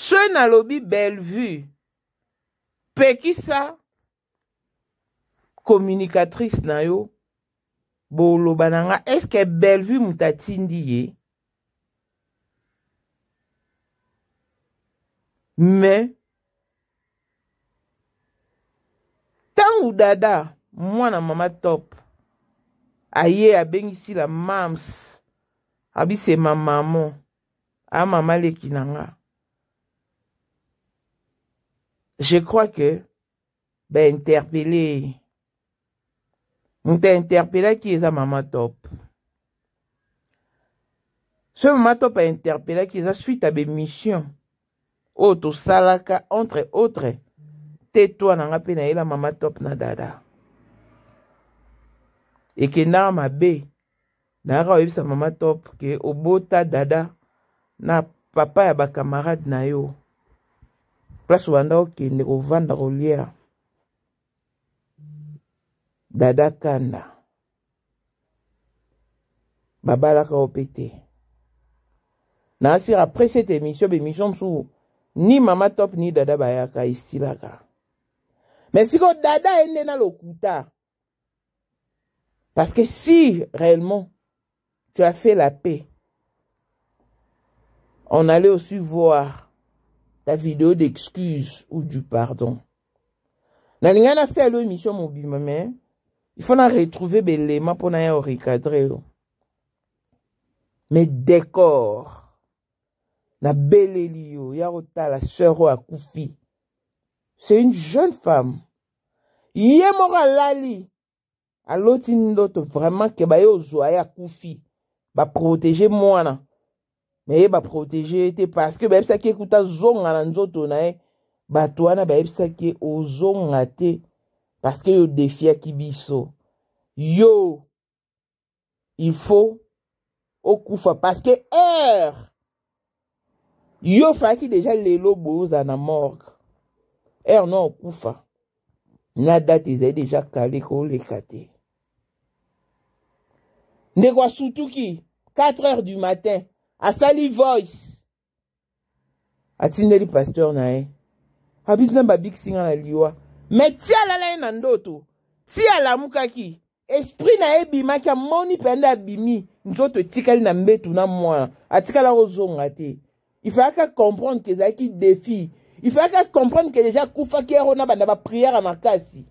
Ce na lobby Bellevue. Pekisa communicatrice na yo. Bolo bananga. Est-ce que Bellevue mutatindi ye? Mais tangu dada mwana mama top aye abengisi la mams abise ma maman a mama leki nanga. Je crois que ben interpellé interpellé qui est a mama top. Ce mama top a interpellé qui est a suite à des missions auto salaka entre autres. Tais-toi nanga pe na la mama top na dada. Et que na ma be na sa mama top que obota dada na papa ya ba camarade na yo. Place wanda okende ko vanda ko lia. Dada kanda. Babala ka opete. Na asir après cette émission sous ni mama top ni dada bayaka istilaka. Mais si dada ende na lokuta. Parce que si réellement tu as fait la paix, on allait aussi voir ta vidéo d'excuses ou du pardon. Nalingana c'est l'émission mobile, mais il faut na retrouver l'élément pour na recadrer. Mais décor. Na belelio, yarota la sœur a koufi. C'est une jeune femme. Yemora lali. A l'autre vraiment que ba yo zoya koufi. Ba protéger moi. Mais ba protéger te parce que ba ça qui écouta zonga na nzoto na e. Ba toana ba ça qui ozonga te parce que yo défia kibiso. Yo. Il faut au koufa parce que heure. Yo faki déjà les lobos à la morgue. Non koufa. Nada te déjà calé ko le kate. Ndekwa surtout qui 4 heures du matin à Sali Voice. Atindeli pasteur nae. Habitna babik singa na liwa. Mais tia la na ndoto. Tia la mukaki. Esprit na ebima ki moni penda bimi. Nzoto tikali na mbetu na mwa. Atikala ozonga te. Il faut comprendre que c'est qui défi. Il faut comprendre que déjà Koufa qui a ba prière à Makasi.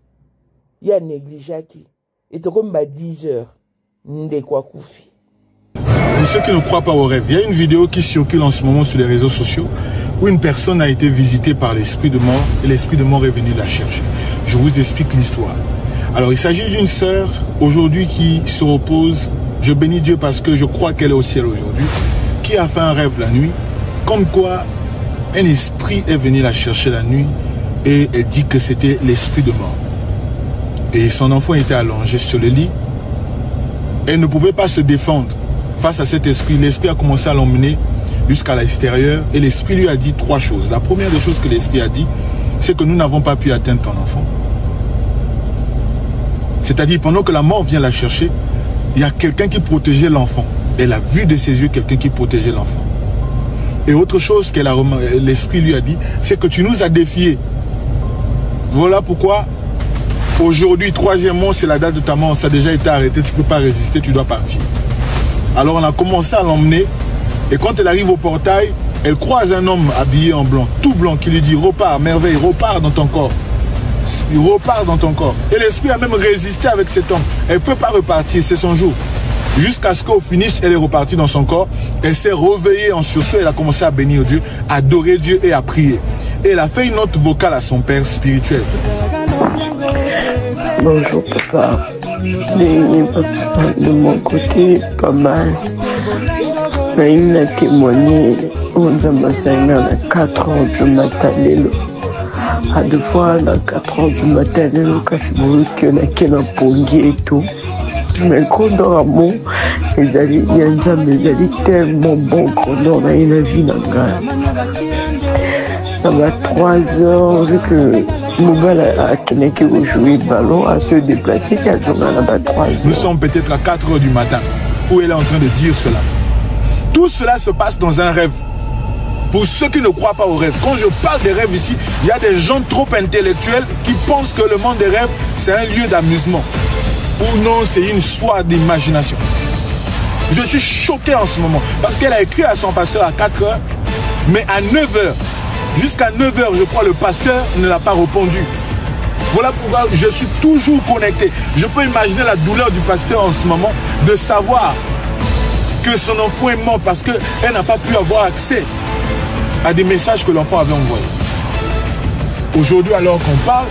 Il y a négligé qui. Et tout comme 10 heures. Ndekwa Koufi. Pour ceux qui ne croient pas au rêve, il y a une vidéo qui circule en ce moment sur les réseaux sociaux où une personne a été visitée par l'esprit de mort et l'esprit de mort est venu la chercher. Je vous explique l'histoire. Alors il s'agit d'une sœur aujourd'hui qui se repose. Je bénis Dieu parce que je crois qu'elle est au ciel aujourd'hui. Qui a fait un rêve la nuit. Comme quoi, un esprit est venu la chercher la nuit et elle dit que c'était l'esprit de mort. Et son enfant était allongé sur le lit. Elle ne pouvait pas se défendre face à cet esprit. L'esprit a commencé à l'emmener jusqu'à l'extérieur et l'esprit lui a dit 3 choses. La première des choses que l'esprit a dit, c'est que nous n'avons pas pu atteindre ton enfant. C'est-à-dire, pendant que la mort vient la chercher, il y a quelqu'un qui protégeait l'enfant. Elle a vu de ses yeux quelqu'un qui protégeait l'enfant. Et autre chose que l'esprit lui a dit, c'est que tu nous as défiés. Voilà pourquoi, aujourd'hui, 3e mois, c'est la date de ta mort, ça a déjà été arrêté, tu ne peux pas résister, tu dois partir. Alors on a commencé à l'emmener, et quand elle arrive au portail, elle croise un homme habillé en blanc, tout blanc, qui lui dit, repars, merveille, repars dans ton corps. Il repart dans ton corps. Et l'esprit a même résisté avec cet homme. Elle ne peut pas repartir, c'est son jour. Jusqu'à ce qu'au finish, elle est repartie dans son corps. Elle s'est réveillée en sursaut. Elle a commencé à bénir Dieu, à adorer Dieu et à prier. Et elle a fait une note vocale à son père spirituel. Bonjour papa. De mon côté, pas mal. Il a témoigné aux ambassadeurs à 4 heures du matin. À 2 fois, à 4 heures du matin, il y a un pongier et tout. Mais quand on a mon, les alliés, tellement bon qu'on a une vie dans ça va 3 heures, vu que Mougal a qui jouer le ballon, à se déplacer, qui a joué là-bas 3 heures. Nous sommes peut-être à 4 heures du matin, où elle est en train de dire cela. Tout cela se passe dans un rêve. Pour ceux qui ne croient pas aux rêves, quand je parle des rêves ici, il y a des gens trop intellectuels qui pensent que le monde des rêves, c'est un lieu d'amusement. Ou non, c'est une soirée d'imagination. Je suis choqué en ce moment parce qu'elle a écrit à son pasteur à 4 h, mais à 9 h, jusqu'à 9 h, je crois, le pasteur ne l'a pas répondu. Voilà pourquoi je suis toujours connecté. Je peux imaginer la douleur du pasteur en ce moment de savoir que son enfant est mort parce qu'elle n'a pas pu avoir accès à des messages que l'enfant avait envoyés. Aujourd'hui, alors qu'on parle,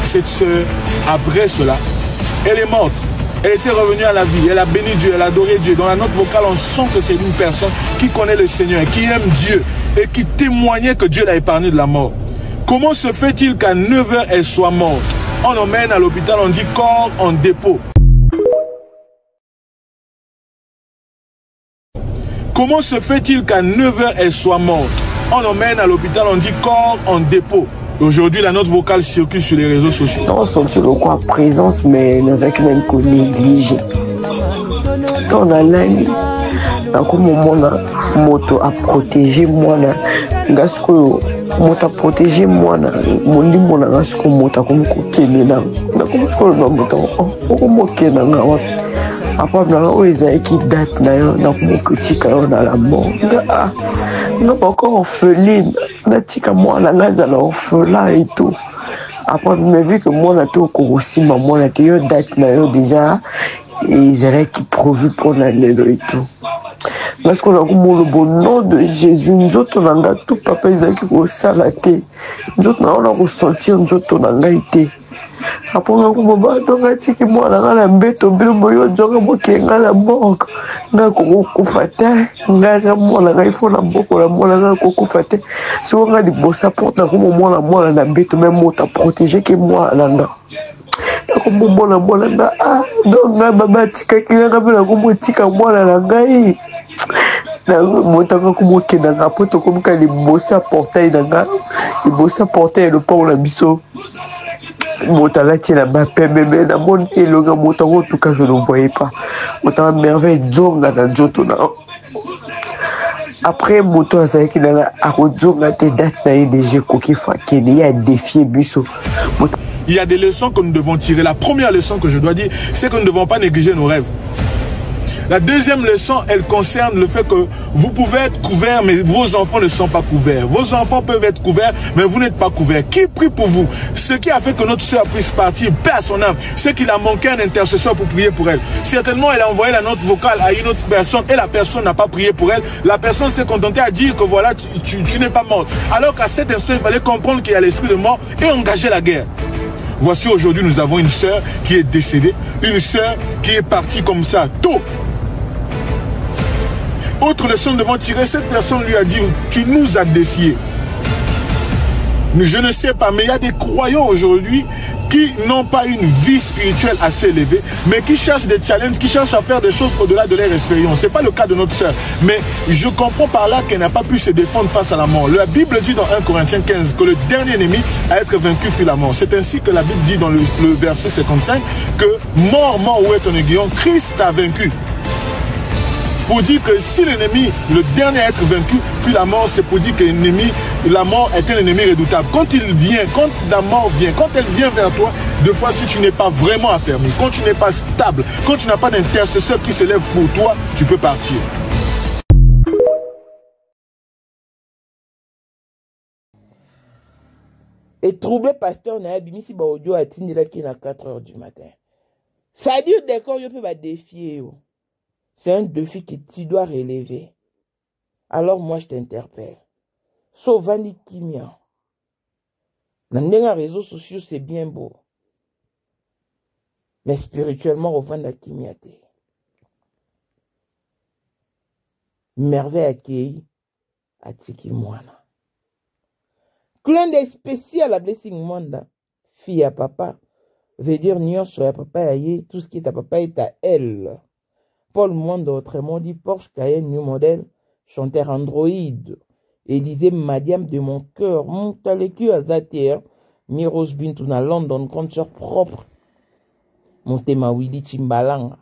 cette sœur, après cela, elle est morte. Elle était revenue à la vie. Elle a béni Dieu, elle a adoré Dieu. Dans la note vocale, on sent que c'est une personne qui connaît le Seigneur, qui aime Dieu et qui témoignait que Dieu l'a épargné de la mort. Comment se fait-il qu'à 9 h, elle soit morte? On l'emmène à l'hôpital, on dit corps en dépôt. Comment se fait-il qu'à 9 h, elle soit morte? On l'emmène à l'hôpital, on dit corps en dépôt. Aujourd'hui, la note vocale circule sur les réseaux sociaux. On senti le quoi présence, mais nous avons même négligé. Quand on a l'année, dans le moment, moto a protégé moi, gasko, moto a protégé moi, mon lit, mon gasko, moto a comme coquille là. On a comme ce qu'on a moto, on moque là. Après, on a eu qui date d'ailleurs, dans mon critique dans la mort. On n'a pas encore orpheline. On a dit que moi, on a l'orphelin et tout. Après, on a vu que moi, on a tout aussi, mais moi, on a eu date d'ailleurs déjà. Et ils auraient qui prévu pour l'aller et tout. Parce qu'on a comme le bon nom de Jésus, nous autres, on a tout papa, ils ont qui au salaté. Nous autres, on a ressenti, nous autres, on a été. Après, on a comme on a dit que moi, on a l'embête, on a dit que moi, la banque. On a fait, on a moi, il faut la banque, on a fait. Si on a dit, bon, ça porte, moi, la bête, même moi, t'as protégé que moi, là. Comme moi, ah, donc, baba, tika, qui a rappelé la comme tika, moi, la gaï. Moi, t'as comme ok, dans la pote, comme quand il bosse à portail, il bosse à portail, le pont, la biseau. Moi, là, tu l'as bas, bébé, dans mon pied, le gars, moi, en tout cas, je ne voyais pas. Moi, t'as merveille, Djonga, dans Jotona. Après, moto a dit qu'il a été dates, il a défié Busso. Il y a des leçons que nous devons tirer. La première leçon que je dois dire, c'est que nous ne devons pas négliger nos rêves. La deuxième leçon, elle concerne le fait que vous pouvez être couverts, mais vos enfants ne sont pas couverts. Vos enfants peuvent être couverts, mais vous n'êtes pas couverts. Qui prie pour vous? Ce qui a fait que notre soeur puisse partir, paix à son âme, c'est qu'il a manqué un intercesseur pour prier pour elle. Certainement, elle a envoyé la note vocale à une autre personne et la personne n'a pas prié pour elle. La personne s'est contentée à dire que voilà, tu n'es pas morte. Alors qu'à cet instant, il fallait comprendre qu'il y a l'esprit de mort et engager la guerre. Voici aujourd'hui, nous avons une sœur qui est décédée, une sœur qui est partie comme ça, tôt. Autre leçon devant tirer, cette personne lui a dit, tu nous as défiés. Mais je ne sais pas, mais il y a des croyants aujourd'hui qui n'ont pas une vie spirituelle assez élevée, mais qui cherchent des challenges, qui cherchent à faire des choses au-delà de leur expérience. Ce n'est pas le cas de notre sœur. Mais je comprends par là qu'elle n'a pas pu se défendre face à la mort. La Bible dit dans 1 Corinthiens 15 que le dernier ennemi à être vaincu fut la mort. C'est ainsi que la Bible dit dans le verset 55 que mort, où est ton aiguillon, Christ t'a vaincu. Pour dire que si l'ennemi, le dernier à être vaincu, fut la mort, c'est pour dire que l'ennemi, la mort est un ennemi redoutable. Quand il vient, quand la mort vient, quand elle vient vers toi, deux fois si tu n'es pas vraiment affermi, quand tu n'es pas stable, quand tu n'as pas d'intercesseur qui se lève pour toi, tu peux partir. Et troublé pasteur n'a bimisi ba audio atindila qui à 4 h du matin. Ça dit d'accord, je peux pas défier. C'est un défi que tu dois relever. Alors moi je t'interpelle. Sauvani Kimia. Dans les réseaux sociaux c'est bien beau. Mais spirituellement au vent de Kimia. Merveille accueillie à Tiki Moana. Clin d'œil spécial à Blessing Mwanda. Fille à papa. Veut dire nyonso à papa aïe. Tout ce qui est à papa est à elle. Paul Mwanda autrement dit Porsche Cayenne New Model. Chanteur Android. Élisée Madiam de mon cœur. Montaleku Azater. Miros Bintuna London. Grande sœur propre. Montema Willy Chimbalanga.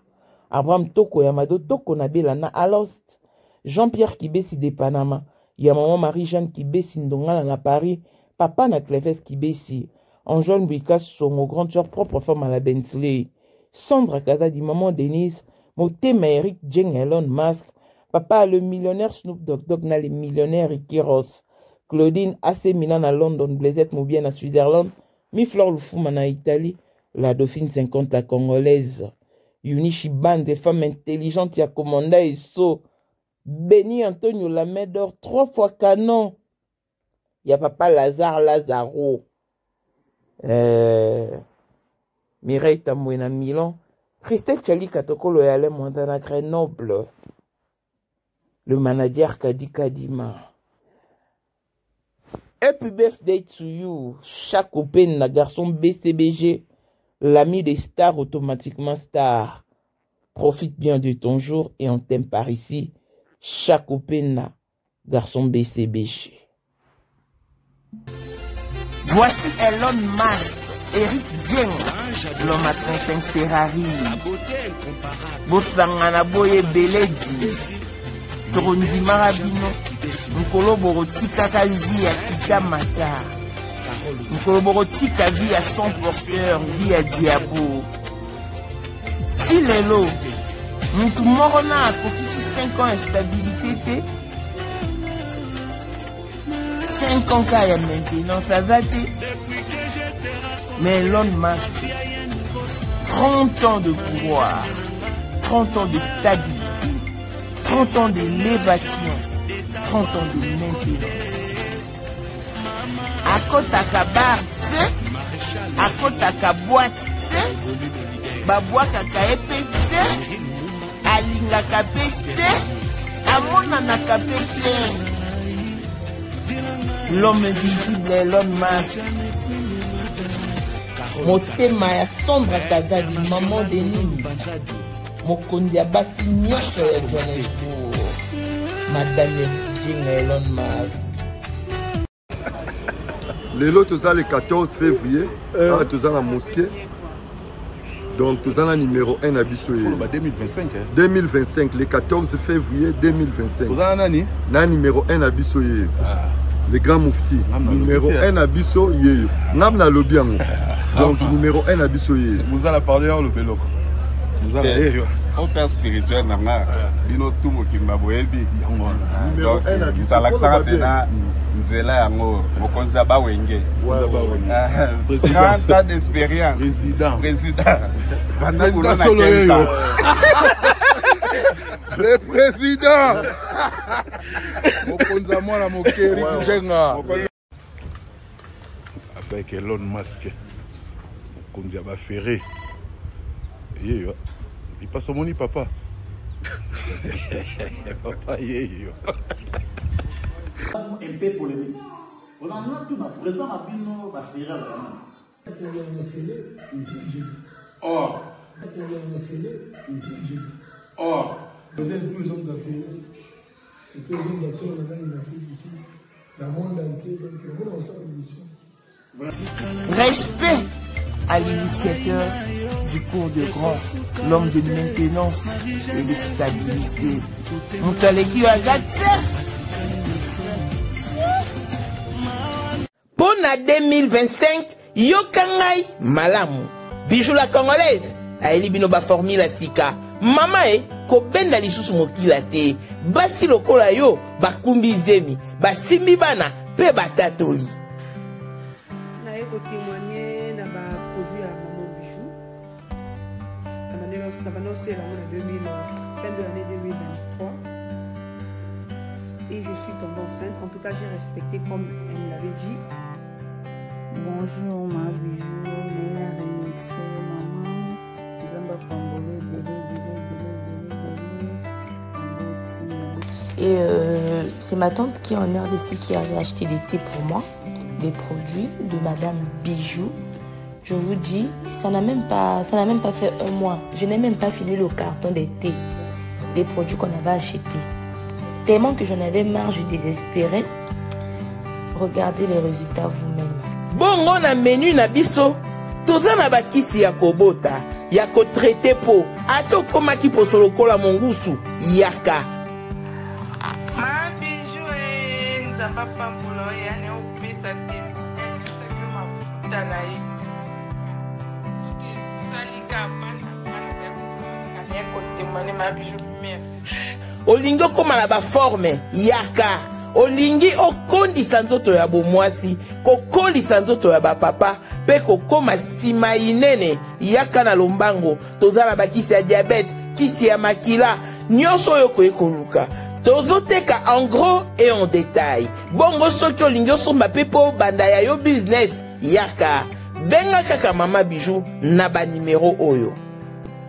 Abraham Toko Yamado Toko Nabelana Alost. Jean-Pierre Kibesi de Panama. ya maman Marie-Jeanne Kibesi Ndongala na Paris, papa na Cléves Kibesi, Anjouane Bouika Songo, grande soeur propre femme à la Bentley, Sandra Kazadi, maman Denise, Motema Eric Jeng Elon Musk, papa le millionnaire Snoop Dogg na le millionnaire Ricky Ross, Claudine AC Milan à London, Blaisette Moubien à Switzerland, Miflor Lufuma na Italie, la Dauphine 50 la Congolaise, Yunichi Band, des femmes intelligentes, Yakomanda et So, Béni Antonio Lamedor, 3 fois canon, ya papa Lazaro, Mireille Tamboué na Milan, Christelle Chali Katokolo et Alain Montana Grenoble, le manager Kadi Kadima. Happy birthday to you, chaque open na garçon BCBG, l'ami des stars automatiquement star. Profite bien de ton jour et on t'aime par ici, chaque open na garçon BCBG. Voici Elon Musk, Eric Jeng, l'homme à 35 Ferrari, Bosangana Boye Beledi, Torondi Marabino, Nkolo Borotika Kazi à Kitamata, Nkolo Borotika vie à son porteur, vie à Diabo. Il est l'eau, Moutou Morona a coquille 5 ans instabilité, 5 ans qu'il y a maintenant, ça va te. Mais Elon Musk, 30 ans de pouvoir, 30 ans de stabilité, 30 ans d'élévation, 30 ans de maintenance. À côté à Kabar, à côté à Kaboite, Baboua Kakaepete, Alinga Kapete, Amona Nakapete. L'homme visible Elon Musk. Motema ya Sandra Kazadi, maman Denise, Mokondi abaki nyonso ya Johannesburg, Madame Jeng Elon Musk. Lelo toza le 14 février, toza la mosquée. Donc toza la numéro 1 à Bissoye. 2025. 2025, le 14 février 2025. Toza nani? Na numéro 1 à Bissoye. Le grand moufti. Numéro 1 à Bissoye. Namna Lobiango. Donc numéro 1 à Bissoye. Vous allez parler le Beloko. Vous allez au père spirituel nanga bino tumo kimbaboyebi numéro 1 à Bissoye. Talaksara pena nzela yango mokonza ba wenge 30 ans d'expérience président solo le président mokonza mwana mokeri Jenga avec Elon Musk mokonzi ba ferré yeyo il passe au moni papa papa yeyo un peu polémique. On en a tout, le président a dit non, va faire or vous êtes tous les hommes d'affaires, et tous les hommes d'affaires, on a une affaire ici, dans le monde entier, donc le monde ensemble mission. Respect à l'initiateur du cours de grand, l'homme de maintenance et de stabilité. Moutaleki Agate. Pour la 2025, Yokangai Malamu. Bijou la Congolaise. Aeli binoba formule la sika. Mama ko benda lisusu mokila te. Basi lokola yo bakumbi zemi. Basimbi bana pe batatoli. Na eko témoigner na ba produit à maman Bijou. La manière c'est la fin de l'année 2023. Et je suis tombée enceinte. En tout cas, j'ai respecté comme elle me l'avait dit. Bonjour ma Bijou, Léa Remixé, maman, Zamba Pambole, Et c'est ma tante qui est en RDC qui avait acheté des thés pour moi, des produits de Madame Bijou. Je vous dis, ça n'a même pas fait un mois. Je n'ai même pas fini le carton des thés, des produits qu'on avait achetés. Tellement que j'en avais marre, je désespérais. Regardez les résultats vous-même. Bon, on a menu na biso. Toza na bakisi ya kobota, ya ko traité po. Ato koma ki posolo kola mongusu, yaka. Ma Bijou papa mbula yani opesa te saki mafuta na ye salika bana ya kotemane ma bijou merci olingi okoma na baforme yaka olingi okondisa nzoto ya bomwasi kokolisa nzoto ya bapapa mpe kokoma nsima inene yaka na lombango toza na bakisi ya diabete kisi ya makila nyonso oyo koye koluka tozoteka en gros et en détail bongo soki olingi osomba mpe mpo banda ya yo business yaka benga kaka mama bijou na banimero oyo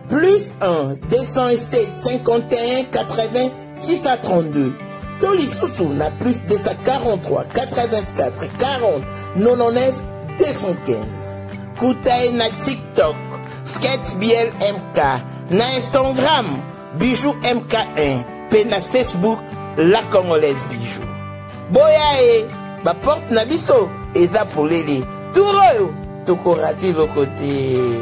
plus 1 207 51 80 632 Toli Soussou na plus 243 84 40 99 215 Koutae na TikTok Sketch BL MK na Instagram Bijou MK1 pe na Facebook La Congolaise Bijou Boya ba porte na biso eza polele Touroyo tokorati le côté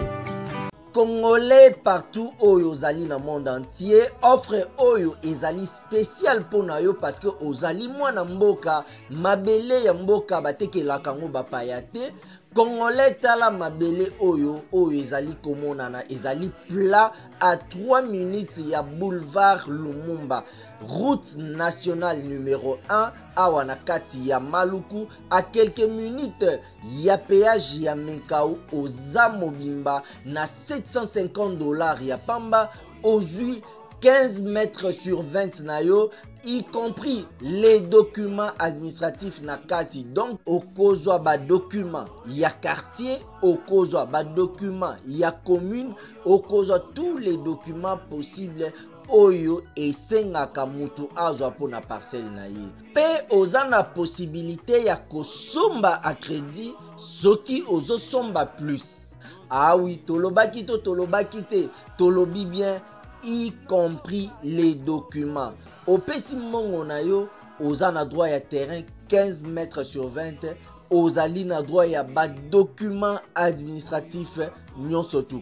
Congolais partout oyo ozali na monde entier offre oyo ezali spécial pona yo parce que ozali mwana mboka mabele ya mboka batekelaka ngo bapaya te Congolais tala mabele oyo ezali komonana ezali plat à 3 minutes ya boulevard Lumumba route nationale numéro 1 awa na kati ya Maluku à quelques minutes ya péage ya Menkau oza mobimba na $750 ya pamba ozui 15 mètres sur 20 na yo y compris les documents administratifs na kati donc okozwa ba documents ya quartier okozwa ba documents ya commune okozwa tous les documents possibles oyo esengaka mutu azwa pona parcelle na ye pe oza na possibilité ya kosomba a crédit soki ozosomba plus ah oui tolobaki to tolobaki te tolobi bien y compris les documents opesi mongo na yo oza na droit ya terrain 15 mètres sur 20 ozali na droit ya ba documents administratifs nyonso tu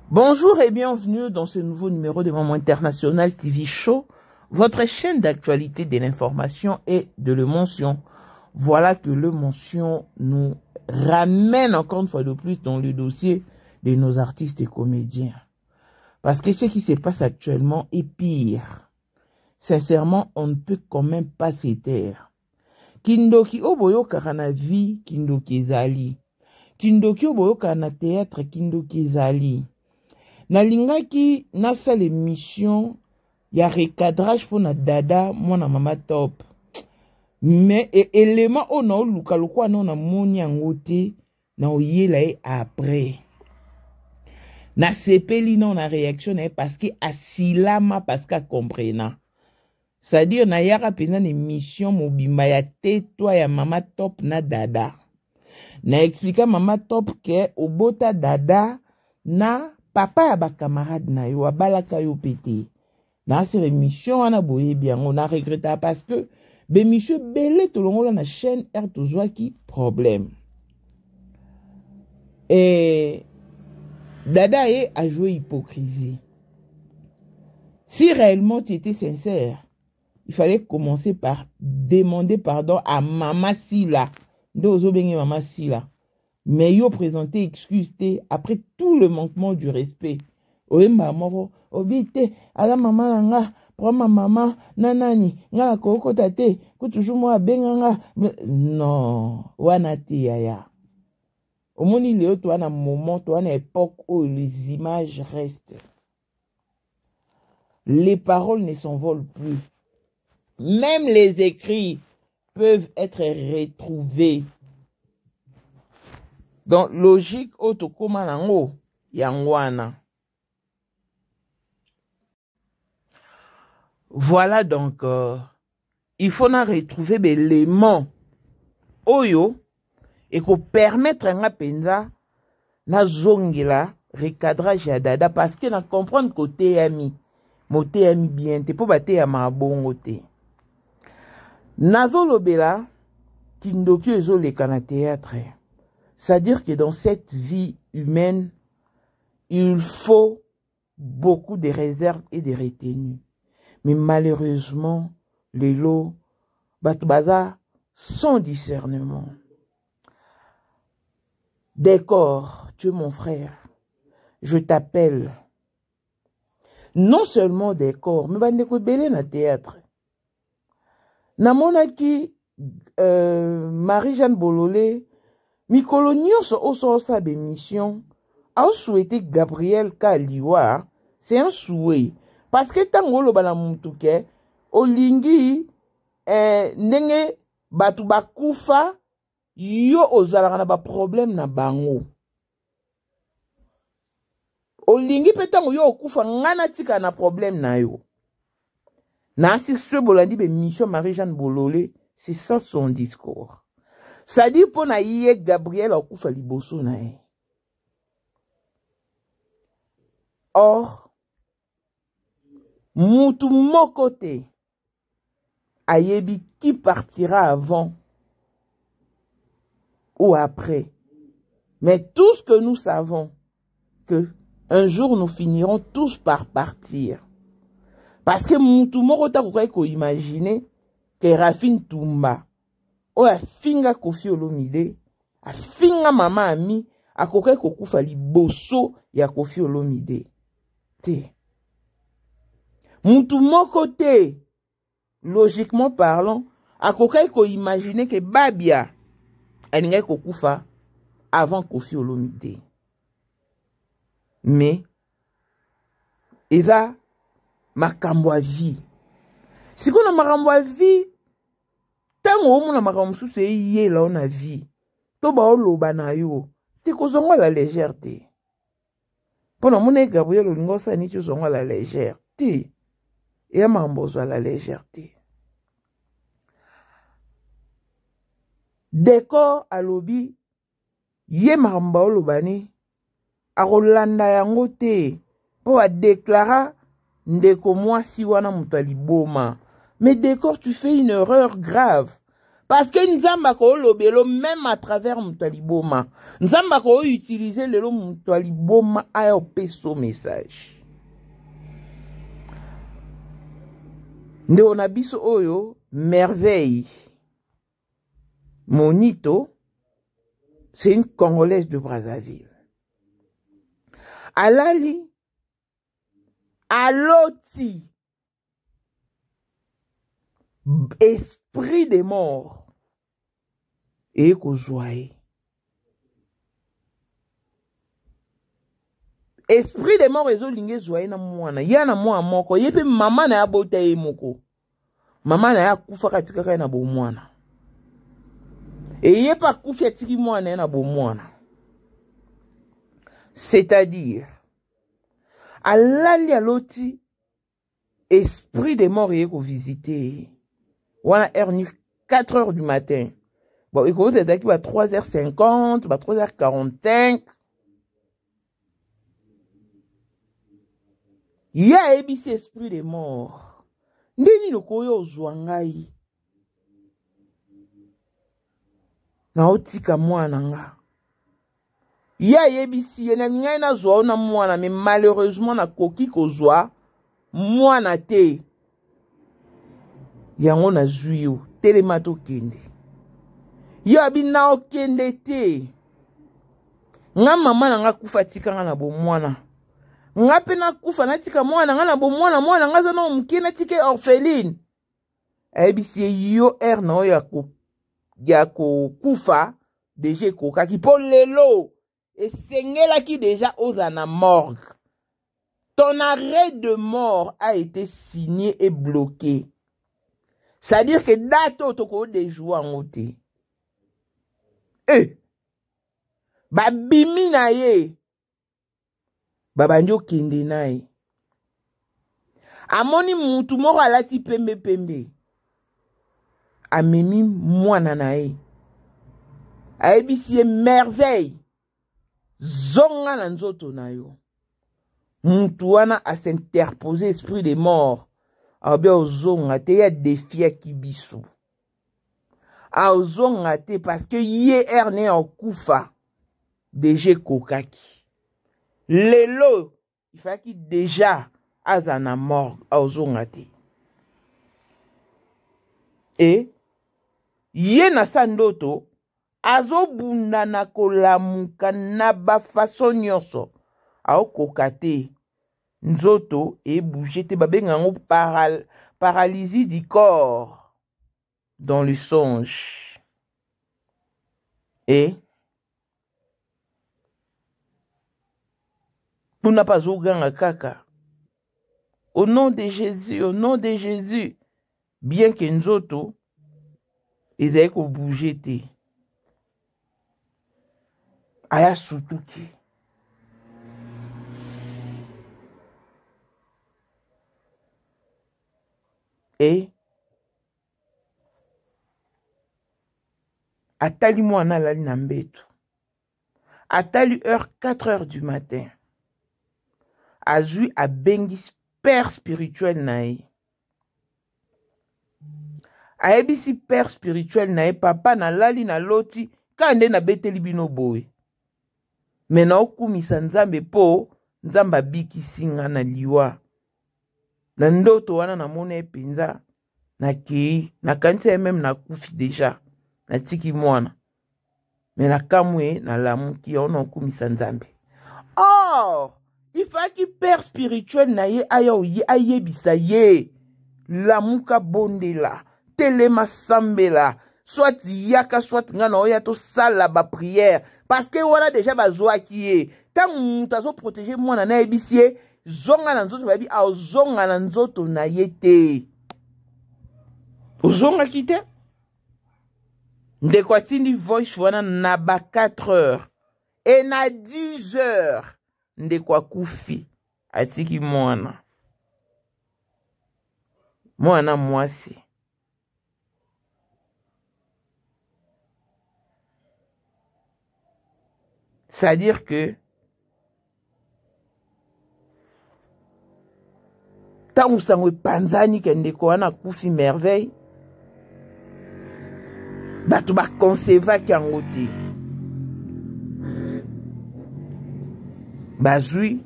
Bonjour et bienvenue dans ce nouveau numéro de Maman International TV Show, votre chaîne d'actualité de l'information et de l'émotion. Voilà que l'émotion nous ramène encore une fois de plus dans le dossier de nos artistes et comédiens. Parce que ce qui se passe actuellement est pire. Sincèrement, on ne peut quand même pas se taire. Kindoki oboyo karana vie, kindoki ezali. Kindoki oboyo karana théâtre, kindoki ezali. Nalingaki nasa l'émission ya recadrage pour na dada mwana mama top. Mais élément o na luka lokwa na moni yangote na oyela e après. Na sepeli na réaction parce que asilama parce que comprena. C'est-à-dire na yaka pena émission mobimba ya tetwa ya mama top na dada. Na expliquer mama top ke obota dada na papa ya ba camarade na yo abalaka yo pété. Na cette émission wana boye bien on a regretté parce que be monsieur belé to longola na chaîne R tozwaki problème. Et dada a joué hypocrisie. Si réellement tu étais sincère, il fallait commencer par demander pardon à Mama Sila. Ndozo bengi Mama Sila. Mais yo présenté excuse après tout le manquement du respect. Oyemba moro obite ala mama nanga pour ma maman nanani ngala koko tate ku toujours moi benganga non wana te yaya. Omoni leo to na moment to na époque où les images restent. Les paroles ne s'envolent plus. Même les écrits peuvent être retrouvés. Donc, logique, otokoma nango, yangwana. Voilà donc, il faut na retrouver des éléments oyo et qu'on permettre nga penza na zongela recadrage ya dada parce que na comprendre côté yami moté yami bien te po bate ya mabongo te. Nazo lobela kindoki ezoleka na théâtre. C'est-à-dire que dans cette vie humaine, il faut beaucoup de réserves et de retenues. Mais malheureusement, les lots, Batubaza, sans discernement. D'accord, tu es mon frère. Je t'appelle. Non seulement d'accord, mais bandeko belé na théâtre. Namonaki Marie-Jeanne Bololé, mikolo nyonso oso sa bémission, a souhaité Gabriel Kaliwa, c'est un souhait. Parce que tango lo bana mutuke, olingi nenge batu bakufa, yo ozalaka na ba problème na bango. Olingi petango yo okufa ngana tika na problème na yo. Na si ce bolandi be mission Marie-Jeanne Bololé, c'est ça son discours. Ça dit pour na yé Gabriel okufa liboso na ye. Or, mutu moko te ayebi qui partira avant ou après. Mais tout ce que nous savons, que un jour nous finirons tous par partir. Parce que mutu moko ta ko imaginer que Rafine Toumba o a finga Koffi Olomide, a finga Mama Ami, a kokai kokufa liboso ya Koffi Olomide. Te. Mutu moko te, logiquement parlant, a kokai ko imaginer que Babia alinga kokufa avant Koffi Olomide. Mais eza makambo a vie. Si qu'on a makambo a vie, tango omo na makambo sous yé là on a vie. To ba oloba na yo, te ko zonga la légèreté. Pona mone Gabriel Olingo sa ni tu zonga la légère. Te e makambo zo la légèreté. Décor alobi yé makambo olobani a Rolanda yango te po a déclara ndeko mwasi wana mutu aliboma. Mais Décor, tu fais une erreur grave. Parce que Nzamba ko lobelo même à travers mutu aliboma. Nzamba ko utiliser le mutu aliboma a peso message. Nde on a biso oyo merveille. Monito, c'est une Congolaise de Brazzaville. Alali, aloti, esprit des morts, et kozwaye. Esprit des morts ezo linge zwaye na mwana, ya na mwa moko, yepe mama na ya bota ye moko. Mama na ya kufa katika kaya na bo mwana. Et yepa kufa tiki mwana na bo mwana. C'est-à-dire, alali aloti, esprit des morts et visiter. Wana erni 4 heures du matin. Bon, écoute, c'est à 3h50, 3h45. Il y a ABC esprit des morts. Ndeni no koyo zwangai. Na otika mwana nga. Ya yebisi yena ngai na zwa na mwana mais malheureusement na koki kozwa mwana te yango na zuyo telema to kende ya bina okende te nga mama na nga kufa tika nga na bo mwana nga pe na kufa na tika mwana nga na bo mwana mwana nga za na mukina tike orpheline yebisi yo na ya ko kufa deje ko kaki po lelo. Et Sengela qui déjà osa na morgue. Ton arrêt de mort a été signé et bloqué. C'est-à-dire que dato toko de joua ngote. Babimi na ye. Babanjo kende na ye. Amoni mutu moko alati pembe pembe. Amemi mwana na ye. Aebisi merveille. Zonga na nzoto na yo. Mutu wana a s'interposer esprit des morts. Abe ozonga te ya défi ya kibisu. A ozonga te parce que ye erne en kufa. déjà kokaki. Lelo, il fallait qu'il déjà azana mort ozongate. Et ye na sandoto azobunda na kolamuka na ba façon nyonso aokokate nzoto et bouger te babengango paralysie du corps dans le songe. Et pour n'a pas oganga kaka au nom de Jésus, bien que nzoto ezali ko bouger te aya sutuki. Et atali mwana lali na mbeto. Atali heure 4 heures du matin. Azui a bengi père spirituel nae. Aebisi père spirituel nae papa na lali na loti kande na beteli bino boe. Mena okumisa nzambe po nzamba biki singa na liwa. Na ndoto wana na mona epenza na kei na kanisa même na kufi deja na tiki mwana mais na kamwe na lamuki ona okumisa nzambe. Or il faut que père spirituel na ye ayebisa ye lamuka bondela telema sambela soit yaka soit ngana oya to sala ba prière parce que wana déjà bazwa ki ye tant mutazo protéger mwana na ebisie zonga na nzoto babi a zonga na nzoto na yete zonga kite ndeko atindi voice wana na ba 4 heures et na 10 heures ndeko akufi atiki mwana mwasi c'est-à-dire que tant que ça me panzani kendeko wana kufi merveille batu ba conserva kango te bazui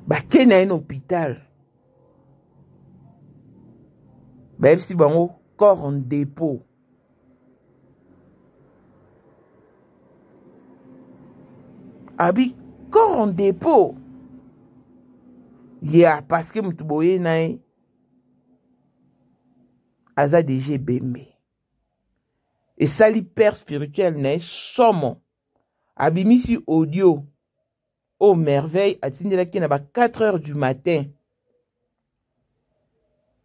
bakena en hôpital baebisi bango corps en dépôt. Abi corps en dépôt. Yeah, parce que mtuboye nae aza déjà bembe. Et ça li père spirituel nae somo. Abimisi audio. Oh merveille, atindela ki na ba 4 heures du matin.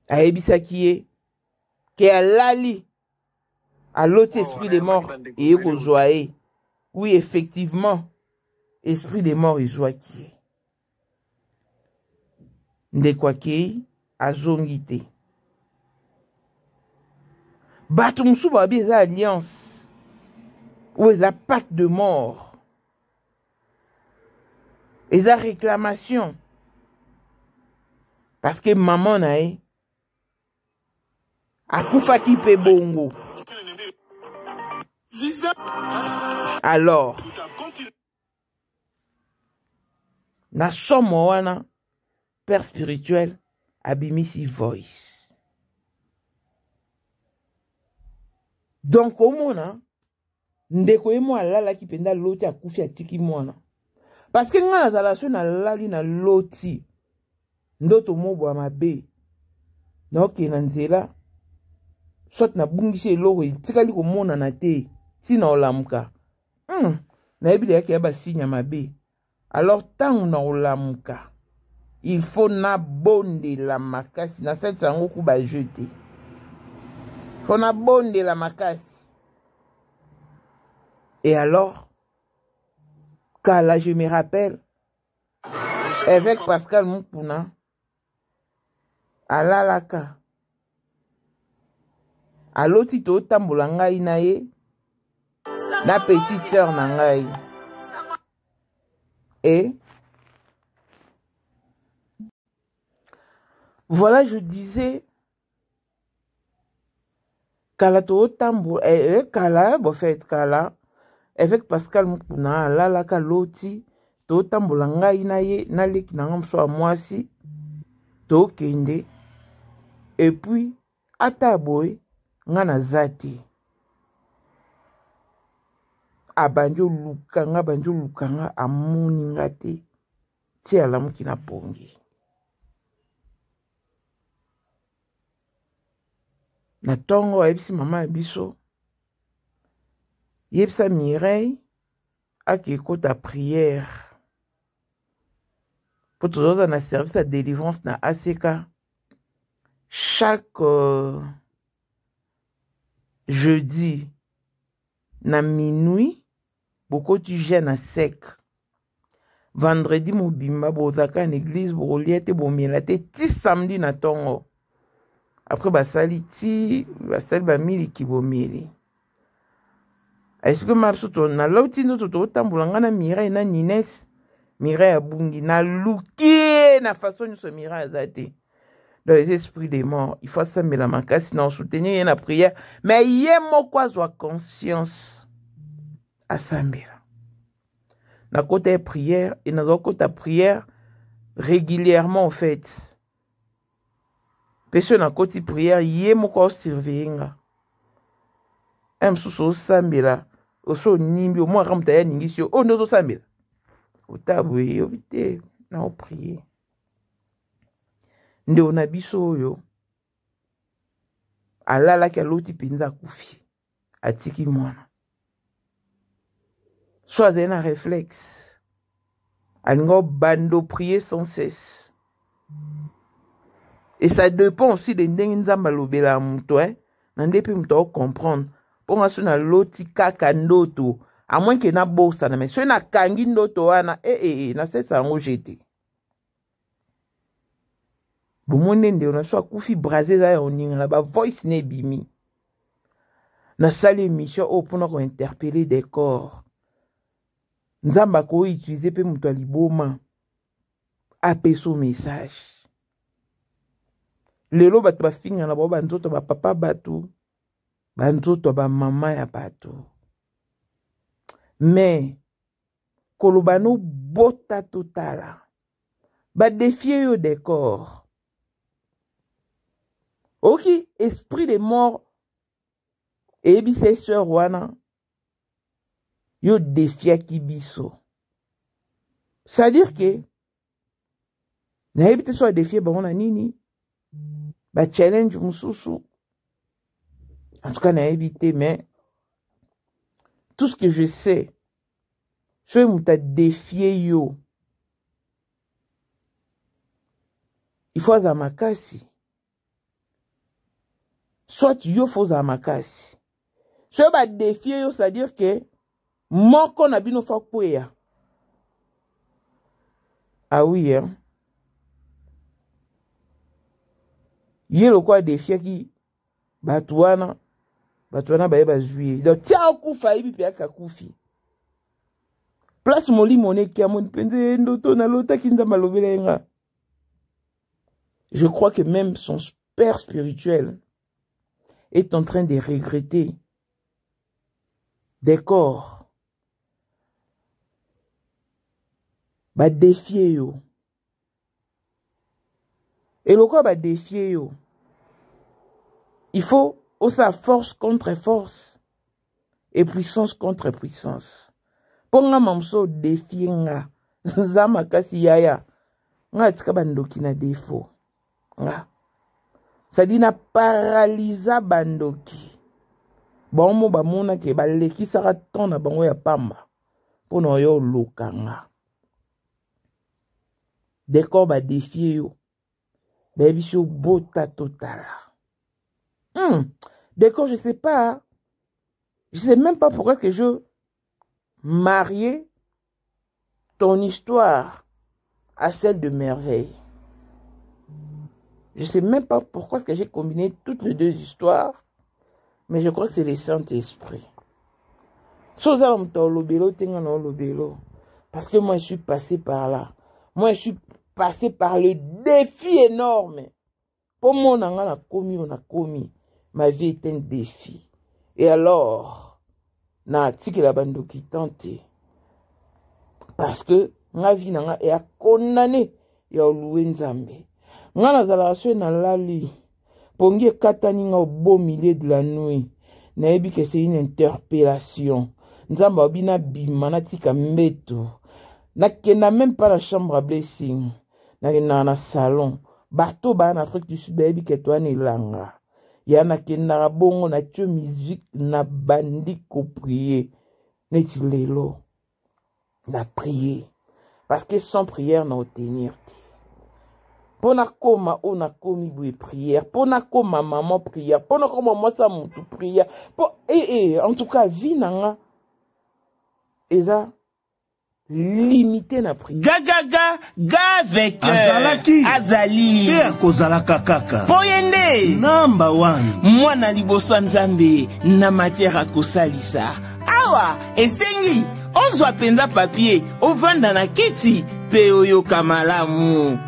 Aebisa kiye ke alali à l'autre esprit des morts et ekozoae. Oui, effectivement, esprit des morts ezwaki. Ndekwaki azongite. Batu musu babi eza alliance ou eza pacte de mort. Eza réclamation. Parce que maman nae akufaki pe bongo. Alors, na somo wana père spirituel abimisi voice. Donc au mona ndeko emo alala ki penda loti akufi atiki mwana. Parce que nga nazala so na lali na loti ndoto mobo mabe. Donc na nzela soit na bungisi eloko tikali ko mona na te tina olamuka. Na ebile yake yaba sinya mabe. Alors tant na olamuka il faut na bonde la makasi na cette sango ku ba jeter. Faut na bonde la makasi. Et alors Kala, je me rappelle avec Pascal Mupuna alalaka aloti to tambola ngai na ye na petite sœur na ngai. Et voilà, je disais Kala to tambola Kala, bon fait Kala avec Pascal Mukuna alalaka loti totambola ngai na ye naleki na nga moso ya mwasi tokende et puis ata boye nga naza te abandi oluka nga amoni nga te ti alamuki na pongi na ntongo ayebisi mama ya biso yebisa Mireille aki ekota prière po tozoza na service ya délivrance na ACK chaque jeudi na minuit bokoti jeûne sec vendredi mobimba bozaka na église bokolia te bomela te ti samedi na ntongo après basali bamiliki bomeli est-ce que mabso na lauti ndo totambola nga na Mireille na Nines Mireille abungi na luki na façon nyonso Mireille aza te dans les esprits des morts il faut asambela makasi na soutenir ye na prière mais ye moko azwa conscience asambela na kota ya prière et na kota prière régulièrement en fait personne na koti prière ye moko surveiller nga msusu osambela oso nimbi omwa ramuta ya ningisi o ndozo sambela otabwe yo bite na o prier nde na biso oyo alalaki aloti mpenza akufi atiki mwana so azali na réflexe alingi obanda prier sans cesse et ça dépend aussi de ndenge nzambe alobela moto na nde mpe moto ocomprendre mpo nga so na loti kaka ndoto à moins que na bosana mais so na kangi ndoto wana na sesa yango jete bomone nde na so akufi brasé za ya oninga na ba voice ne bimi na sali émission o mpona ko interpeller des corps nzamba ko utiliser pe muto aliboma apeso message lelo bato bafinga na ba nzoto ba papa bato ba nzoto ba mama ya bato mais kolobano bota totala ba défier yo des corps ok esprit de mort et bise sœur wana yo défier ki biso c'est-à-dire que na ebite so défier ba ona nini ba challenge mususu en tout cas na ebite mais tout ce que je sais so muta défier yo il faut za makasi soit yo faut za makasi so ba défier yo c'est-à-dire que moko na bino fa kweya ah oui hein yelo kwa défier ki batwana baye bazui donc tia kufa ibi pe akakufi place moli moneki amoni penze ndoto na lota kinza malobelenga. Je crois que même son père spirituel est en train de regretter des corps ba défier yo et le corps ba défier yo il faut sa force contre force et puissance contre puissance. Ponga mamso défier nga zama kasi yaya nga tika bandoki na défaut nga ça dit na paralysa bandoki bomo bamona ke baleki saka ton na bango ya pamba pona yo lokanga décor ba défier yo baby so bota totala. D'accord, je sais pas. Je sais même pas pourquoi que je mariais ton histoire à celle de Merveille. Je sais même pas pourquoi que j'ai combiné toutes les deux histoires, mais je crois que c'est le Saint-Esprit. Parce que moi je suis passé par là. Moi je suis passé par le défi énorme. Pour moi on a commis. Ma vie est un défi. Et alors, na tikela bandoki tante. Parce que nga vie na nga e a condamné ya oluwe nzambe. Nga nazala so na lali. Pongi ekatani nga au beau milieu de la nuit. Nayebi que c'est une interpellation. Nzamba obina bima na tika mbeto. Nakenda même pas la chambre à blessing. Nakenda na salon. Bato ba en Afrique du Sud bayebi que toi ni langa. Ya nakenda bongo na tio musique na bandi ko prier. Neti lelo. Na prier. Parce que sans prière na obtenir. Pona koma ona komi boué prière. Pona koma maman prière. Pona koma moi ça mon tout prière. En tout cas vie nanga. Eza limité na prière. Ga avec Azalaki Azali. Te kozalaka kaka. Poyende. Number 1. Mwana liboso nzambe na matière à kosalisa. Awa esengi ozwa penza papier ovanda na kiti pe oyoka malamu.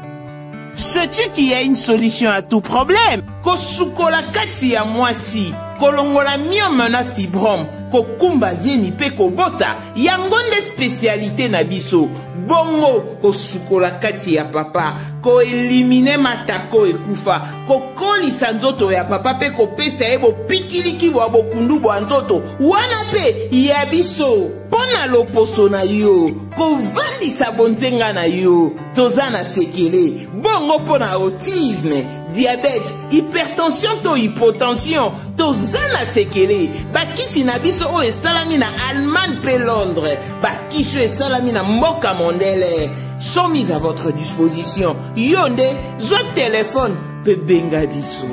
Sais-tu qu'il y a une solution à tout problème? Kosukola kati ya mwasi, kolongola myome na fibrome, kokumba zieni pe kobota, yangonde spécialité na biso. Bongo kosukola kati ya papa, ko elimine matako ekufa, ko kolisa nzoto ya papa pe kopesa ebo pikiliki bo bokundu bo nzoto. Wana pe ya biso, pona loposo na yo, ko vandisa bonzenga na yo, tozana sekele. Bongo pona autisme, diabète, hypertension to hypotension, tozana sekele. Bakisi na biso o esalami na Allemagne pe Londres, bakisho esalami na mboka mondele. Sont mis à votre disposition. Yonde, zo téléphone, pe benga biso.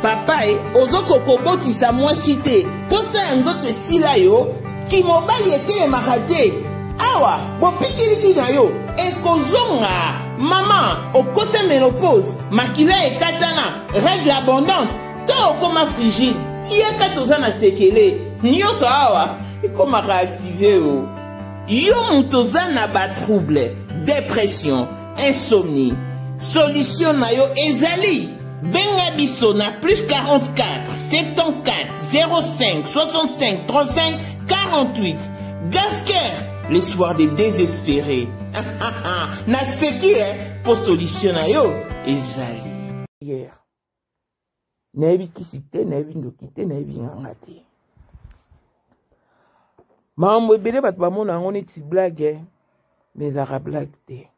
Papa ozoko koboti sa moi cité, posa nzoto sila yo, ki mobali ete makate. Awa, bo pikiliki na yo, ekozonga. Maman, au côté ménopause, makila e katana, règle abondante, to okoma frigide, yeka tozana sekele, nyoso awa, ikoma réactiver o. Yo mutozana ba trouble, dépression, insomnie. Solution na yo ezali. Benga biso na plus 44 74 05 65 35 48. Gasker, le soir des désespérés. Na seki pour solution na yo ezali. Hier. Naebi kisite, naebi ndokite, naebi ngangate. Mambo ebele bato bamona yango neti blague, mais ezaka blague te.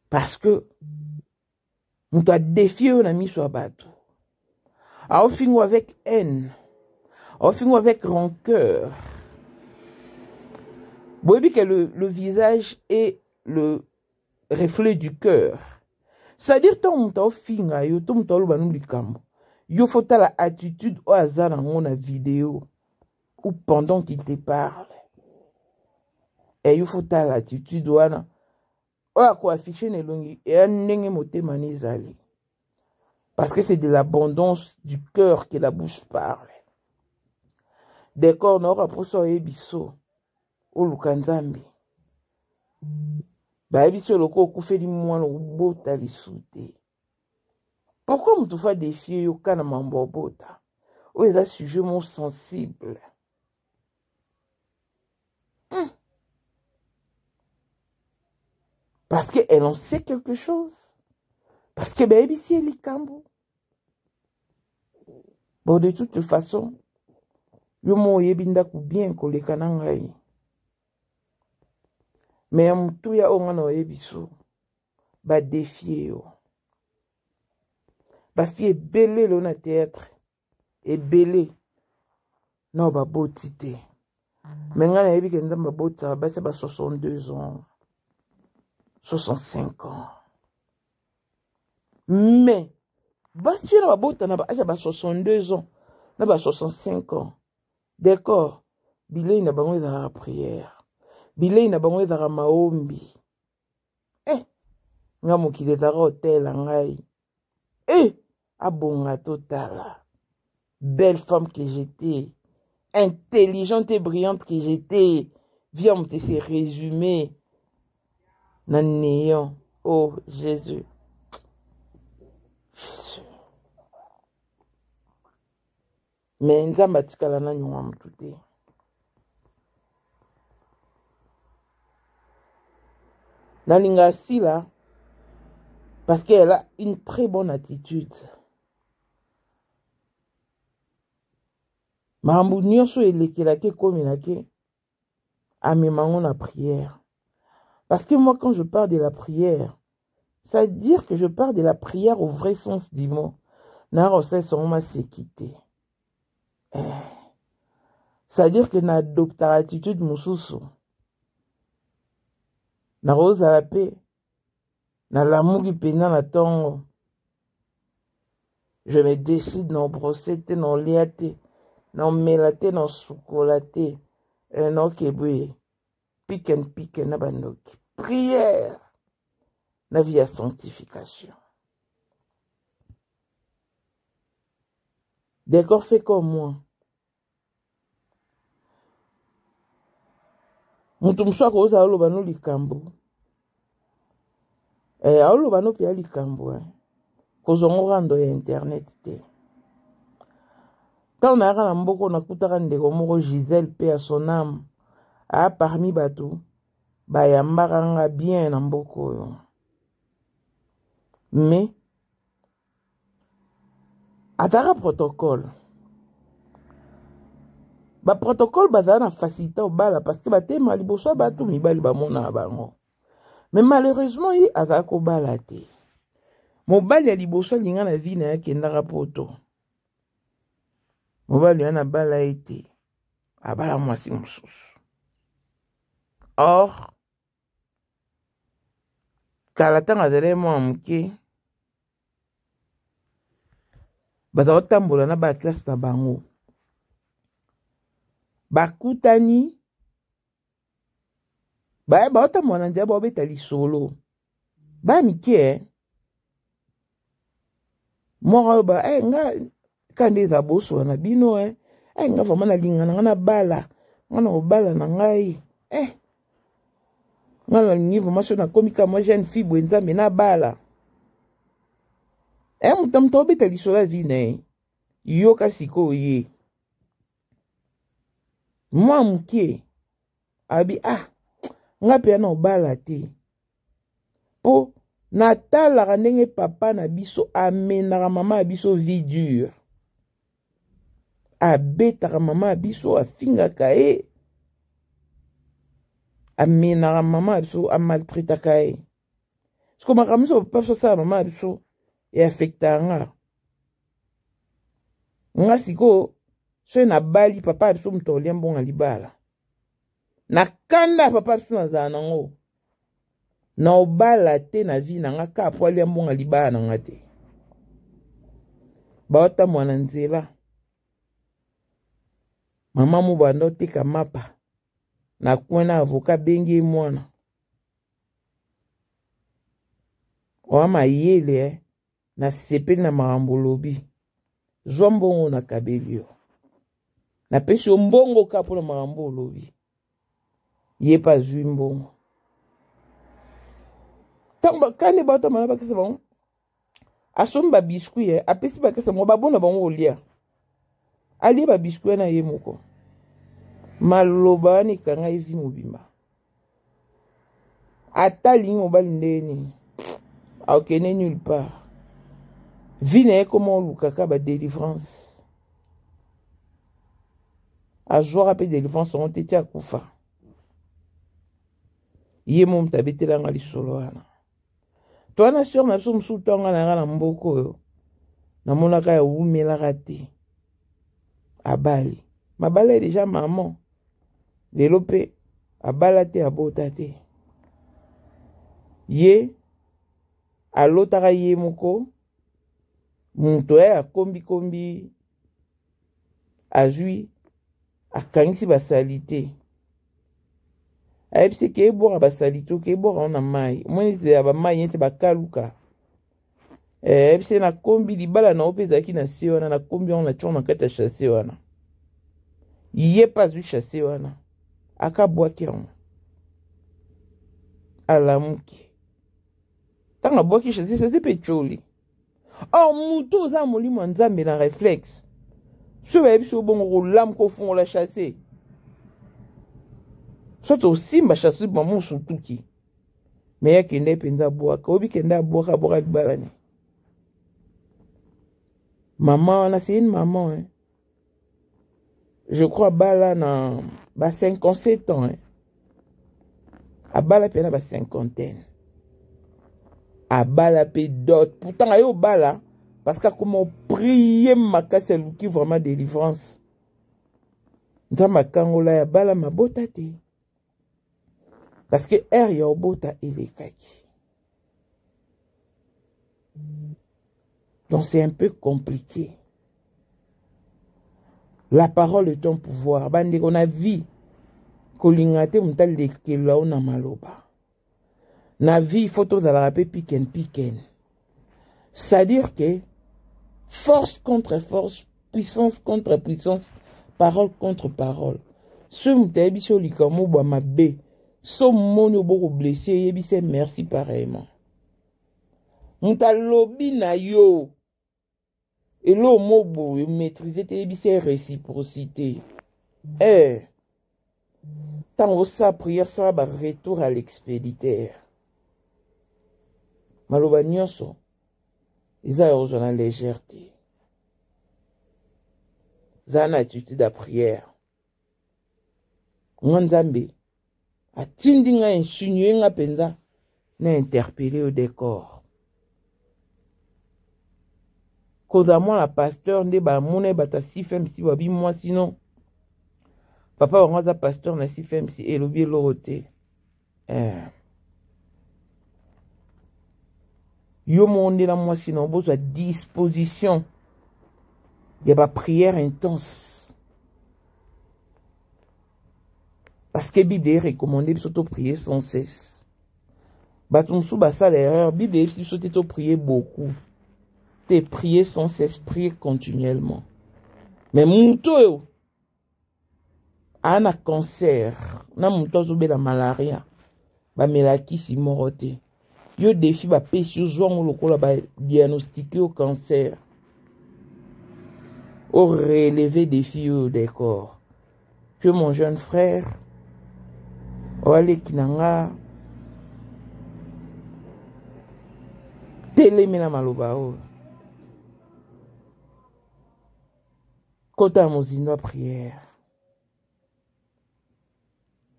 Parce que moto a défié na miso ya bato. Aofingo avec haine. Aofingo avec rancœur. Boyebi que le visage est le reflet du cœur. C'est-à-dire ton moto aofinga yo, ton moto aloba likambo. Yo faut la attitude au hasard dans la vidéo. Ou pendant qu'il te parle. Et il faut ta l'attitude wana. Oya ko afficher ne longi et ndenge motema nezali. Parce que c'est de l'abondance du cœur que la bouche parle. D'accord, n'aura pour ça ebiso o lukanzambi. Ba ebiso loko okufeli mwana obota lisute. Pourquoi mutu fa défier yo kana mambo obota? O eza sujet mon sensible. Parce qu'elle en sait quelque chose. Parce que baby si elle est cambo. Bon, de toute façon, yo mo yebinda ku bien koleka na ngai. Mais mutu ya onga na yebiso ba défier yo. Ba fie belé lo na théâtre et belé non ba botité. Mais nga na yebi ke nzamba bota ba se ba 62 ans. 65 ans. Mais, si tu as 62 ans, tu as 65 ans. D'accord. Bilé n'a pas la prière. Bilé n'a pas la maombi. Nga mokile dara hotel ngai. Abonga totala. Belle femme que j'étais. Intelligente et brillante que j'étais. Viens me te se résumer. Nan néant. Oh, Jésus. Jésus. mais nzambe atikala na nyonga mutu te. Nalinga asila parce qu'elle a une très bonne attitude. Makambo nyonso elekelaki ekomelaki amemango na prière. Parce que moi, quand je parle de la prière, ça veut dire que je parle de la prière au vrai sens du mot. Narosé son ma séquité. Ça veut dire que n'adopte l'attitude moussousou. Narosa la paix. Na l'amour qui peine na tongo. Je me décide non brossette, non liate, non melate, non soukolate, non keboué. Pique na bandoki. Prière. Na vie à sanctification. D'accord, fait comme moi. Mutumswa ko za oloba no likambo. Oloba no pia likambo. Ko zongo rando ya internet te. Tant na na mboko na kutaka ndeko moko Gisèle pe à son âme. A parmi batou ba yambaka bien na mboko yo. Mais atara protocole. Ba protocole baza na facilité au bala parce que ba tema liboso ba tout mibali ba mona bango. Mais malheureusement yi azako bala te. Mobali ya liboso linga na vie na yake ndaka poto. Mobali yana bala ete abala mwasi mususu. Or kala tanga zele mwa mke baza otambola na ba classe na bango. Bakutani ba otambola ndia ba obeta lisolo. Ba mike mwa ba nga kande za boso na bino nga vama na lingana na bala. Ngana obala na ngai. Ngana niveau maso na komika moi jeune fille bwenza me na bala. Mutamto obeta lisolo la vie yoka siko ye. Moi muke abi nga pe na obala te. Po natala ndenge papa na biso amenaka mama biso vie dure. Abetaka mama biso afingaka amenaka mama biso amaltraitaka e. Siko makamiso papa sa mama biso affecta nga. Nga siko so na bali papa biso mtoli mbonga libala. Na kanda papa biso na zanango. Na obala te na vie na nga ka poali mbonga libala na nga te. Baota mwana nzela. Mama mubanda oteka mapa. Na kwena avoka bengi mwana. Oama yele na sepeli na marambo lobi. Zwa mbongo na kabelio. Na pesi mbongo kapo na marambo lobi. Ye pa zwi mbongo. Tamba kane bata mana bakisa bango. Asomba biskuit apesi bakisa mo babona bango olia. Ali ba biskuit na ye moko. Maloba ni kanga ivi mobimba. Atali mobali ndeni. Aukene nulle part. Vine comment lukaka ba délivrance. A jour après délivrance on était à kufa. Ye mom tabetela ngali solo wana. Toi na sur na biso msu tonga na mboko yo. Na monaka ya umela rate. Abali. Mabala déjà maman. Lelo pe abala te abota te. Ye alotaka ye moko. Muntu kombi azui akangisi basalite. Ayebisi ke ebora basalite ke ebora na mai. Mwenezi ya ba mai yente bakaluka. Ayebisi na kombi libala na opezaki na se wana na kombi on na chona kata chasse wana. Ye pas lui chasse wana. Akabwaki on. Alamuki. Tanga bwaki chasse pe choli. Oh, muto za molimo nzambe na réflexe. Ce baby bon roulam ko fond la chasser. Soit aussi ma chasser maman surtout qui. Mais ya kende penza boa ko bi kende boa boa balani. Maman, c'est une maman hein. Je crois bala na ba 57 ans hein. A bala pena ba cinquantaine. A bala pe dot. Pourtant ayo bala parce que comment prier ma casse qui vraiment délivrance. Nzamba kangola ya bala mabota te. Parce que er ya obota elekaki. Donc c'est un peu compliqué. La parole est ton pouvoir. Bande qu'on a vu kolingate mutal de kelao na maloba. Na vie photo za la rapé piken. C'est-à-dire que force contre force, puissance contre puissance, parole contre parole. Ce mutal biso likamo ba mabe. So monyo boko blessé yebise merci pareillement. Mutal lobi na yo. Et l'eau mobo maîtriser tes réciprocité. Tant ça prière ça va retour à l'expéditeur. Maloba nyonso. Ils ont la légèreté. Ils ont attitude à prière. Nganzambe. A tindi nga insinué nga penza. Na interpellé au décor. Cause à moi la pasteur ne ba mona bata si femme si wabi moi sinon papa on va pasteur na si femme si elobi lorote yo monde la moi sinon besoin disposition il y a ba prière intense parce que Bible est recommandé surtout prier sans cesse batumsu ba ça l'erreur Bible est surtout prier beaucoup. Te prier sans cesse, prier continuellement. Mais mouto a un cancer, na mouto zobe la malaria, ba melaki si morote. Yo défi ba pesio zouan ou lokola ba diagnostiqué au cancer. Au relevé défi au décor. Que mon jeune frère, Oale Kinanga, Télémina Malobao. Kota mozino prière.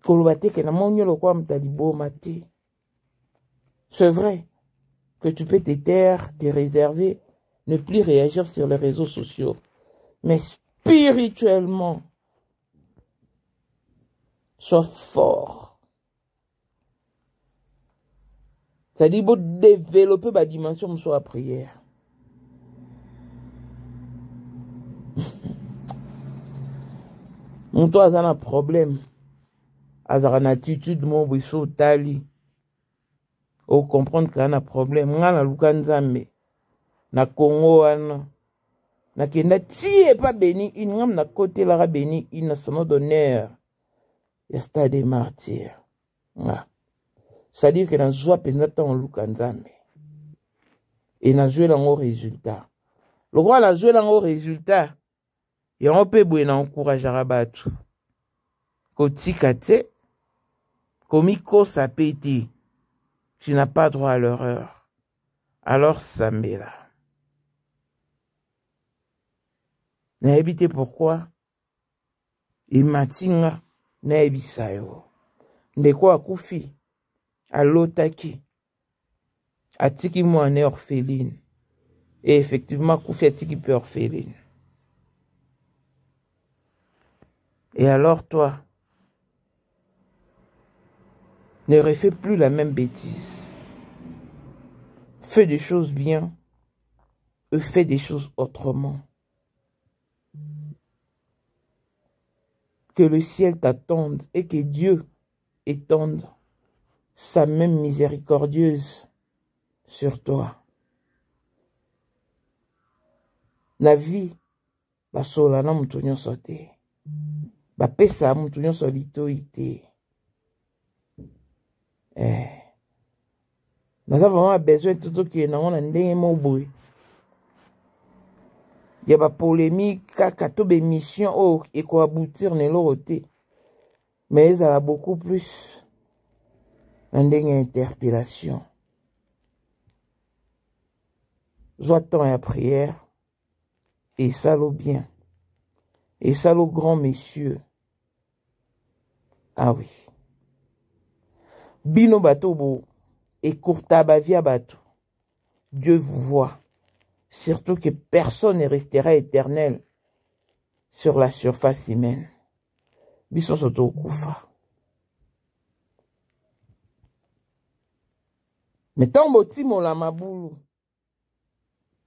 Kolobate ke na monyo lokwa mtalibo mate. C'est vrai que tu peux te taire, te réserver, ne plus réagir sur les réseaux sociaux. Mais spirituellement, sois fort. C'est-à-dire, pour développer ma dimension, soit prière. Mon toi, ça a un problème. Azara une attitude, mon biso tali. Au comprendre qu'il y a un problème. Nga na lukanzambe. Na Congo, na kenda tie pas béni. Il ngam na côté lara béni. Il na son d'honneur. Ya stade des martyrs. C'est-à-dire que na joie penata en lukanzambe. Et na joué dans le résultat. Le roi a joué dans le résultat. Et on peut bien encourager à battre. Kotikate, komiko sa péti. Tu n'as pas droit à l'erreur. Alors ça met là. N'a évité pourquoi? Et matinga n'a ébisayo. De quoi koufi? À l'otaki. A tiki moi en orpheline. Et effectivement, koufi a tiki peu orpheline. Et alors toi, ne refais plus la même bêtise. Fais des choses bien et fais des choses autrement. Que le ciel t'attende et que Dieu étende sa main miséricordieuse sur toi. La vie, basola na mutunyo sote. Ba pesa mutunyo solito ite. Nous avons vraiment besoin de tout ce qui est dans le ndenge mo boy. Il y a des polémiques, kaka to be mission oh et quoi aboutir ne l'autre. Mais il y a beaucoup plus une interpellation. J'attends la prière et ça l'eau bien. Et ça l'eau grand messieurs. Ah oui. Bino batobo et courtaba via bateau. Dieu vous voit. Surtout que personne ne restera éternel sur la surface humaine. Biso soto kufa. Mais tant botimo la maboulou.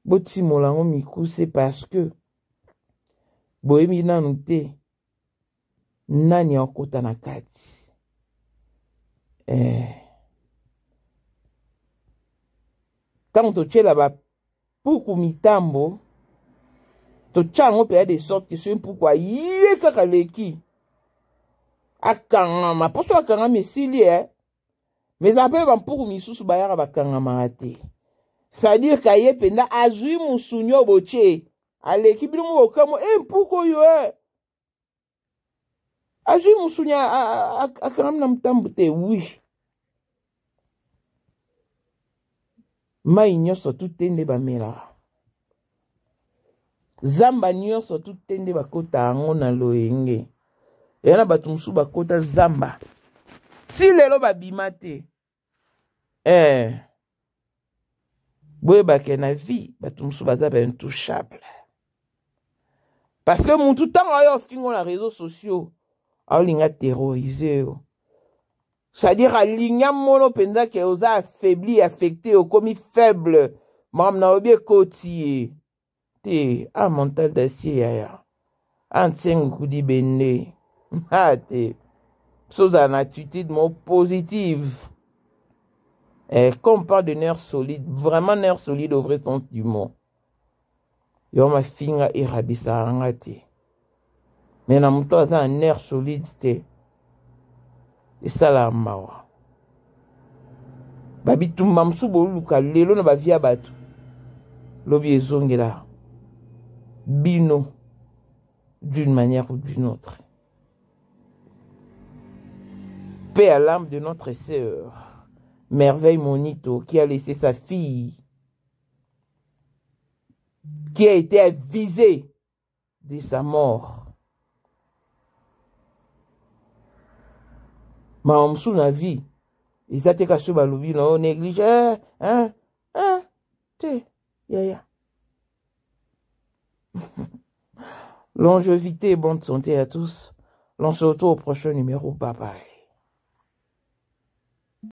Botimo la mikou, c'est parce que bohemi nanute nani okota na kati. Quand tu es là-bas, pour mitambo, tu chango pe de sorte que c'est pourquoi yé kakaleki. Akangama, pour ça akangama mesili mais après pour misusu bayara bakangama ate. C'est-à-dire kaye penda azui musunyo boche. Aleki bilu mo okamo pourquoi yo azui musunya akangama na mtambo te oui. Mai nyonso tutende bamela. Zamba nyonso tutende bakota ango na loenge. Yana batu musu bakota zamba. Si lelo babima te. Boye bake na vie batu musu baza ba intouchable. Parce que mon tout temps ayo fingo na réseaux sociaux. Aolinga terroriser yo. C'est-à-dire à l'ignam mono penda que vous a affaibli, affecté, au commis faible. Mam na obie côtier. Te, a mental d'acier yaya. Antien koudi bende. Ah te. Chose en attitude mon positive. Comme on parle de nerfs solides, vraiment nerfs solides au vrai sens du mot. Yo ma finga irabisa angate. Mais na muto a un nerf solide te. Et ça la mawa. Babitu mamsu boluka lelo na bavia batu. Lobi ezongela. Bino. D'une manière ou d'une autre. Paix à l'âme de notre sœur. Merveille Monito qui a laissé sa fille. Qui a été avisée de sa mort. Ma sous la vie, ils étaient cachés dans le on néglige, ya. Longévité et bonne santé à tous. L'on se retrouve au prochain numéro. Bye bye.